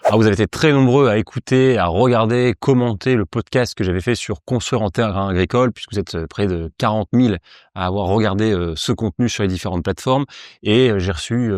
Alors, vous avez été très nombreux à écouter, à regarder, commenter le podcast que j'avais fait sur construire en terrain agricole, puisque vous êtes près de 40 000 à avoir regardé ce contenu sur les différentes plateformes. Et j'ai reçu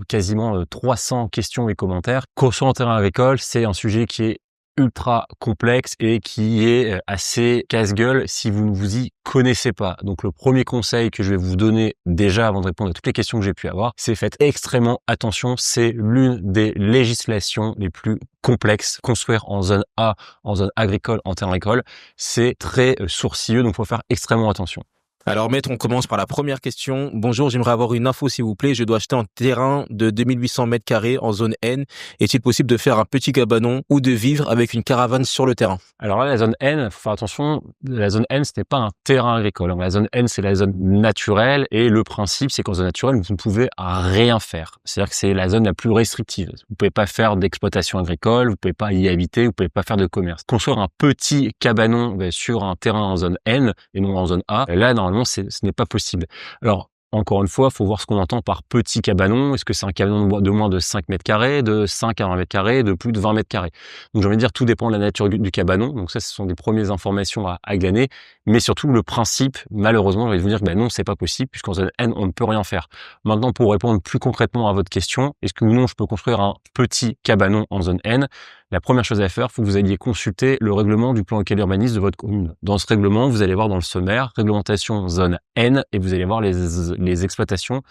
quasiment 300 questions et commentaires. Construire en terrain agricole, c'est un sujet qui est ultra complexe et qui est assez casse-gueule si vous ne vous y connaissez pas. Donc le premier conseil que je vais vous donner déjà avant de répondre à toutes les questions que j'ai pu avoir, c'est faites extrêmement attention, c'est l'une des législations les plus complexes. Construire en zone A, en zone agricole, en terrain agricole, c'est très sourcilleux, donc il faut faire extrêmement attention. Alors maître, on commence par la première question. Bonjour, j'aimerais avoir une info s'il vous plaît. Je dois acheter un terrain de 2800 mètres carrés en zone N. Est-il possible de faire un petit cabanon ou de vivre avec une caravane sur le terrain? Alors là, la zone N, faut faire attention, la zone N, ce n'est pas un terrain agricole. La zone N, c'est la zone naturelle et le principe, c'est qu'en zone naturelle, vous ne pouvez rien faire. C'est-à-dire que c'est la zone la plus restrictive. Vous pouvez pas faire d'exploitation agricole, vous pouvez pas y habiter, vous pouvez pas faire de commerce. Construire un petit cabanon sur un terrain en zone N et non en zone A, là, normalement, ce n'est pas possible. Alors, encore une fois, il faut voir ce qu'on entend par petit cabanon. Est-ce que c'est un cabanon de moins de 5 mètres carrés, de 5 à 20 mètres carrés, de plus de 20 mètres carrés? Donc, j'ai envie de dire, tout dépend de la nature du cabanon. Donc ça, ce sont des premières informations à glaner. Mais surtout, le principe, malheureusement, je vais vous dire que non, c'est pas possible, puisqu'en zone N, on ne peut rien faire. Maintenant, pour répondre plus concrètement à votre question, est-ce que non, je peux construire un petit cabanon en zone N? La première chose à faire, il faut que vous alliez consulter le règlement du plan local urbanisme de votre commune. Dans ce règlement, vous allez voir dans le sommaire, réglementation zone N, et vous allez voir les exploitations,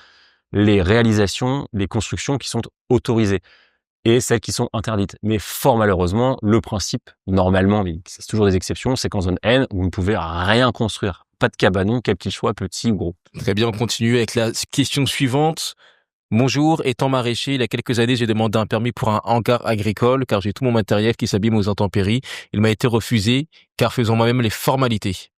les réalisations, les constructions qui sont autorisées et celles qui sont interdites. Mais fort malheureusement, le principe, normalement, mais c'est toujours des exceptions, c'est qu'en zone N, vous ne pouvez rien construire. Pas de cabanon, quel qu'il soit, petit ou gros. Très bien, on continue avec la question suivante. Bonjour, étant maraîcher, il y a quelques années, j'ai demandé un permis pour un hangar agricole car j'ai tout mon matériel qui s'abîme aux intempéries. Il m'a été refusé car faisant moi-même les formalités.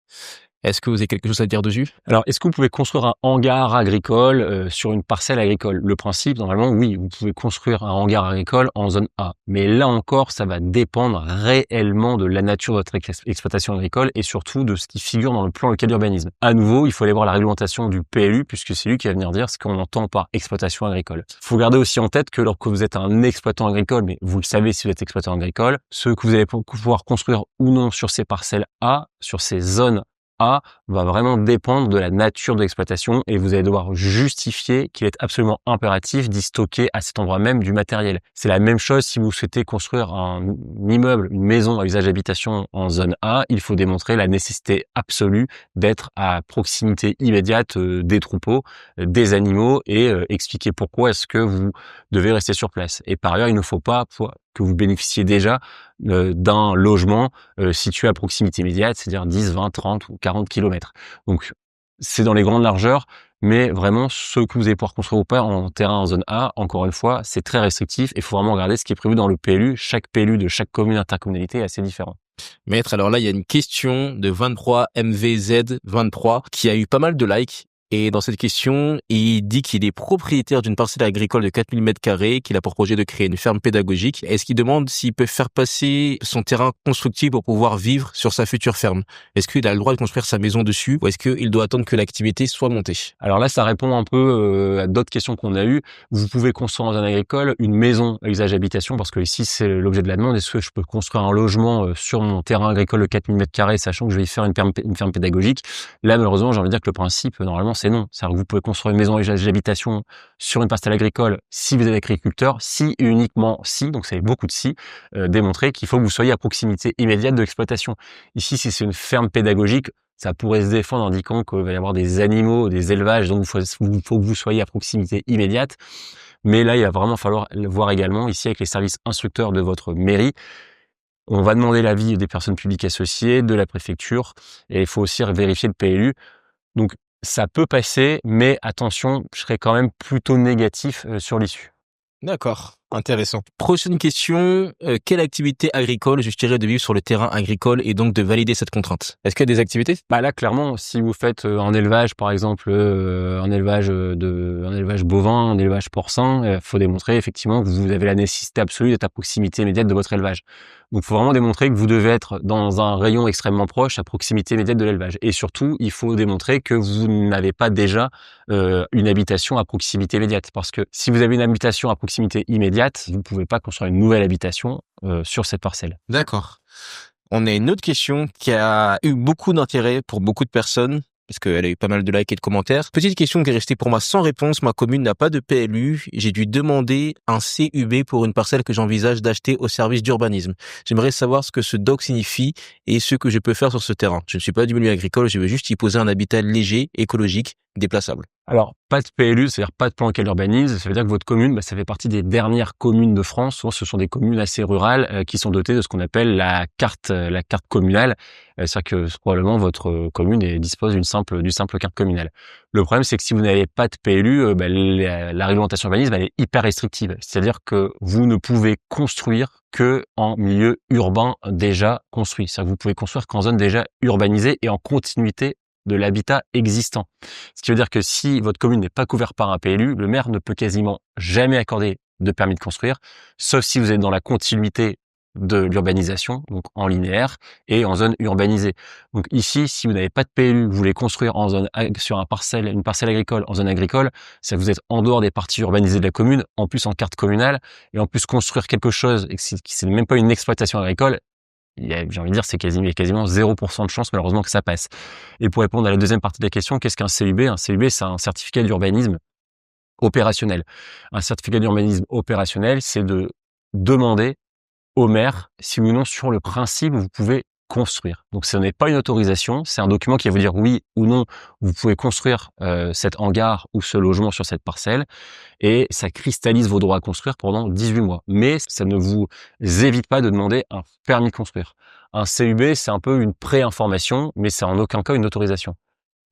Est-ce que vous avez quelque chose à dire dessus? Alors, est-ce que vous pouvez construire un hangar agricole sur une parcelle agricole? Le principe, normalement, oui, vous pouvez construire un hangar agricole en zone A. Mais là encore, ça va dépendre réellement de la nature de votre exploitation agricole et surtout de ce qui figure dans le plan local d'urbanisme. À nouveau, il faut aller voir la réglementation du PLU puisque c'est lui qui va venir dire ce qu'on entend par exploitation agricole. Il faut garder aussi en tête que lorsque vous êtes un exploitant agricole, mais vous le savez si vous êtes exploitant agricole, ce que vous allez pouvoir construire ou non sur ces parcelles A, sur ces zones A va vraiment dépendre de la nature de l'exploitation et vous allez devoir justifier qu'il est absolument impératif d'y stocker à cet endroit même du matériel. C'est la même chose si vous souhaitez construire un immeuble, une maison à usage d'habitation en zone A, il faut démontrer la nécessité absolue d'être à proximité immédiate des troupeaux, des animaux et expliquer pourquoi est-ce que vous devez rester sur place. Et par ailleurs, il ne faut pas que vous bénéficiez déjà d'un logement situé à proximité immédiate, c'est-à-dire 10, 20, 30 ou 40 kilomètres. Donc, c'est dans les grandes largeurs, mais vraiment, ce que vous allez pouvoir construire ou pas en terrain en zone A, encore une fois, c'est très restrictif et il faut vraiment regarder ce qui est prévu dans le PLU. Chaque PLU de chaque commune intercommunalité est assez différent. Maître, alors là, il y a une question de 23 MVZ23 qui a eu pas mal de likes. Et dans cette question, il dit qu'il est propriétaire d'une parcelle agricole de 4000 mètres carrés, qu'il a pour projet de créer une ferme pédagogique. Est-ce qu'il demande s'il peut faire passer son terrain constructible pour pouvoir vivre sur sa future ferme? Est-ce qu'il a le droit de construire sa maison dessus ou est-ce qu'il doit attendre que l'activité soit montée? Alors là, ça répond un peu à d'autres questions qu'on a eues. Vous pouvez construire dans un agricole une maison à usage d'habitation parce que ici, c'est l'objet de la demande. Est-ce que je peux construire un logement sur mon terrain agricole de 4000 mètres carrés, sachant que je vais y faire une ferme pédagogique? Là, malheureusement, j'ai envie de dire que le principe, normalement, c'est non. C'est-à-dire que vous pouvez construire une maison à usage d'habitation sur une parcelle agricole si vous êtes agriculteur, si et uniquement si, donc c'est beaucoup de si, démontrer qu'il faut que vous soyez à proximité immédiate de l'exploitation. Ici, si c'est une ferme pédagogique, ça pourrait se défendre en indiquant qu'il va y avoir des animaux, des élevages, donc il faut que vous soyez à proximité immédiate. Mais là, il va vraiment falloir voir également ici avec les services instructeurs de votre mairie. On va demander l'avis des personnes publiques associées, de la préfecture, et il faut aussi vérifier le PLU. Donc, ça peut passer, mais attention, je serais quand même plutôt négatif sur l'issue. D'accord, intéressant. Prochaine question, quelle activité agricole justifierait de vivre sur le terrain agricole et donc de valider cette contrainte? Est-ce qu'il y a des activités? Bah là, clairement, si vous faites un élevage, par exemple, un élevage bovin, un élevage porcin, faut démontrer effectivement que vous avez la nécessité absolue d'être à proximité immédiate de votre élevage. Donc, il faut vraiment démontrer que vous devez être dans un rayon extrêmement proche, à proximité immédiate de l'élevage. Et surtout, il faut démontrer que vous n'avez pas déjà une habitation à proximité immédiate. Parce que si vous avez une habitation à proximité immédiate, 2024, vous ne pouvez pas construire une nouvelle habitation sur cette parcelle. D'accord. On a une autre question qui a eu beaucoup d'intérêt pour beaucoup de personnes, parce qu'elle a eu pas mal de likes et de commentaires. Petite question qui est restée pour moi sans réponse. Ma commune n'a pas de PLU. J'ai dû demander un CUB pour une parcelle que j'envisage d'acheter au service d'urbanisme. J'aimerais savoir ce que ce doc signifie et ce que je peux faire sur ce terrain. Je ne suis pas du milieu agricole, je veux juste y poser un habitat léger, écologique, déplaçable. Alors, pas de PLU, c'est-à-dire pas de plan local d'urbanisme, ça veut dire que votre commune, ça fait partie des dernières communes de France. Souvent, ce sont des communes assez rurales qui sont dotées de ce qu'on appelle la carte communale. C'est-à-dire que probablement votre commune dispose d'une simple carte communale. Le problème, c'est que si vous n'avez pas de PLU, la réglementation urbanisme, elle est hyper restrictive. C'est-à-dire que vous ne pouvez construire que en milieu urbain déjà construit. C'est-à-dire que vous pouvez construire qu'en zone déjà urbanisée et en continuité de l'habitat existant. Ce qui veut dire que si votre commune n'est pas couverte par un PLU, le maire ne peut quasiment jamais accorder de permis de construire, sauf si vous êtes dans la continuité de l'urbanisation, donc en linéaire et en zone urbanisée. Donc ici, si vous n'avez pas de PLU, vous voulez construire en zone sur une parcelle agricole en zone agricole, ça vous êtes en dehors des parties urbanisées de la commune, en plus en carte communale, et en plus construire quelque chose qui c'est même pas une exploitation agricole. J'ai envie de dire, il y a quasiment 0% de chance, malheureusement, que ça passe. Et pour répondre à la deuxième partie de la question, qu'est-ce qu'un CUB? Un CUB, c'est un certificat d'urbanisme opérationnel. Un certificat d'urbanisme opérationnel, c'est de demander au maire si oui ou non, sur le principe, vous pouvez construire. Donc, ce n'est pas une autorisation, c'est un document qui va vous dire oui ou non, vous pouvez construire cet hangar ou ce logement sur cette parcelle, et ça cristallise vos droits à construire pendant 18 mois. Mais ça ne vous évite pas de demander un permis de construire. Un CUB, c'est un peu une pré-information, mais c'est en aucun cas une autorisation.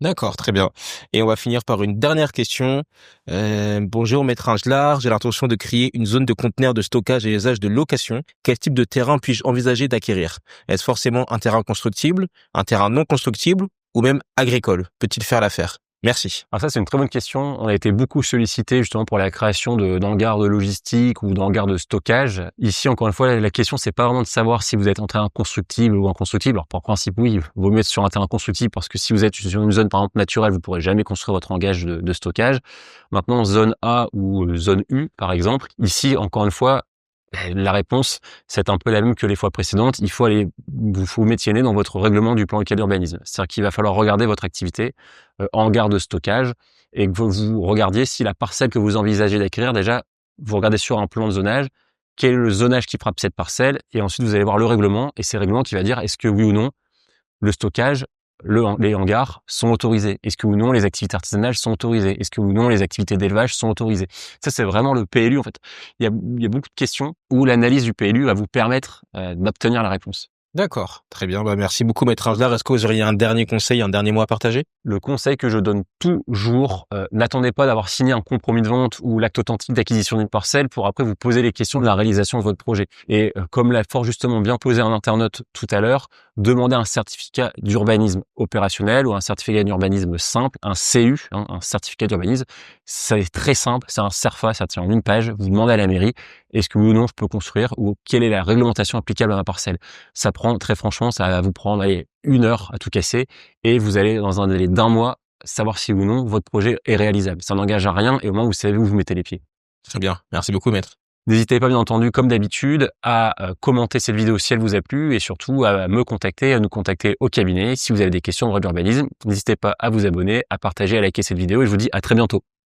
D'accord, très bien. Et on va finir par une dernière question. Bonjour Maître Angelard, j'ai l'intention de créer une zone de conteneurs de stockage et usage de location. Quel type de terrain puis-je envisager d'acquérir? Est-ce forcément un terrain constructible, un terrain non constructible ou même agricole? Peut-il faire l'affaire? Merci. Alors ça, c'est une très bonne question. On a été beaucoup sollicité justement pour la création d'hangars de logistique ou d'hangars de stockage. Ici, encore une fois, la question, c'est pas vraiment de savoir si vous êtes en terrain constructible ou inconstructible. Alors, par principe, oui, vaut mieux être sur un terrain constructible parce que si vous êtes sur une zone, par exemple, naturelle, vous pourrez jamais construire votre hangar de stockage. Maintenant, zone A ou zone U, par exemple, ici, encore une fois, la réponse, c'est un peu la même que les fois précédentes. Il faut vous métier dans votre règlement du plan local d'urbanisme. C'est-à-dire qu'il va falloir regarder votre activité hangar de stockage et que vous regardiez si la parcelle que vous envisagez d'acquérir, déjà, vous regardez sur un plan de zonage, quel est le zonage qui frappe cette parcelle, et ensuite vous allez voir le règlement, et c'est le règlement qui va dire est-ce que oui ou non, le stockage, les hangars sont autorisés. Est-ce que ou non les activités artisanales sont autorisées? Est-ce que ou non les activités d'élevage sont autorisées? Ça, c'est vraiment le PLU, en fait. Il y a beaucoup de questions où l'analyse du PLU va vous permettre d'obtenir la réponse. D'accord, très bien. Merci beaucoup Maître Angelard. Est-ce que vous auriez un dernier conseil, un dernier mot à partager? Le conseil que je donne toujours, n'attendez pas d'avoir signé un compromis de vente ou l'acte authentique d'acquisition d'une parcelle pour après vous poser les questions de la réalisation de votre projet. Et comme l'a fort justement bien posé un internaute tout à l'heure, demandez un certificat d'urbanisme opérationnel ou un certificat d'urbanisme simple, un CU, un certificat d'urbanisme. C'est très simple, c'est un CERFA, ça tient en une page. Vous demandez à la mairie, est-ce que oui ou non je peux construire, ou quelle est la réglementation applicable à ma parcelle. Ça prend, très franchement, ça va vous prendre 1 heure à tout casser, et vous allez dans un délai d'1 mois savoir si ou non votre projet est réalisable. Ça n'engage à rien, et au moins vous savez où vous mettez les pieds. Très bien, merci beaucoup Maître. N'hésitez pas, bien entendu, comme d'habitude, à commenter cette vidéo si elle vous a plu, et surtout à nous contacter au cabinet. Si vous avez des questions de droit d'urbanisme, n'hésitez pas à vous abonner, à partager, à liker cette vidéo, et je vous dis à très bientôt.